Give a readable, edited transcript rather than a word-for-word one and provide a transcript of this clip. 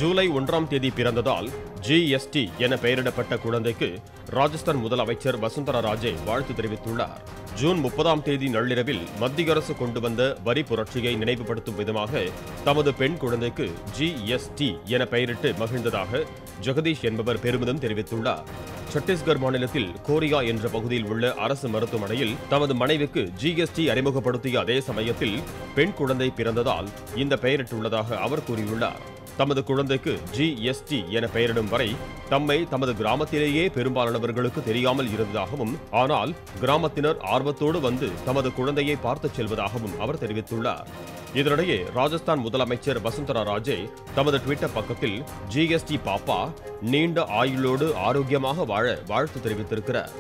ஜூலை 1ஆம் தேதி பிறந்ததால் GST என பெயரிடப்பட்ட குழந்தைக்கு ராஜஸ்தான் முதலமைச்சர் வசுந்தரா ராஜே வாழ்த்து தெரிவித்துள்ளார். ஜூன் 30ஆம் தேதி நள்ளிரவில் மத்திய அரசு கொண்டு வந்த வரி புரட்சியை நினைவுபடுத்தும் விதமாக தமது பெண் குழந்தைக்கு GST என பெயரிட்டு மகிழ்ந்ததாக ஜெகதீஷ் என்பவர் பெருமிதம் தெரிவித்துள்ளார். சத்தீஸ்கர் மாநிலத்தில் கோரியா என்ற பகுதியில் உள்ள அரசு மருத்துவமனையில் தமது மனைவிக்கு GST அறிமுகப்படுத்திய அதே சமயத்தில் பெண் குழந்தை பிறந்ததால் இந்த பெயரிட்டுள்ளதாக அவர் கூறியுள்ளார். தமது குழந்தைக்கு GST என பெயரிடும் வரை தம்மை தமது கிராமத்திலேயே பெரும்பாலானவர்களுக்கு தெரியாமல் இருந்ததாகவும், ஆனால் கிராமத்தினர் ஆர்வத்தோடு வந்து தமது குழந்தையை பார்த்துச் செல்வதாகவும் அவர் தெரிவித்துள்ளார். இதனிடையே ராஜஸ்தான் முதலமைச்சர் வசுந்தரா ராஜே தமது ட்விட்டர் பக்கத்தில் GST பாப்பா நீண்ட ஆயுளோடு ஆரோக்கியமாக வாழ வாழ்த்து தெரிவித்திருக்கிறார்.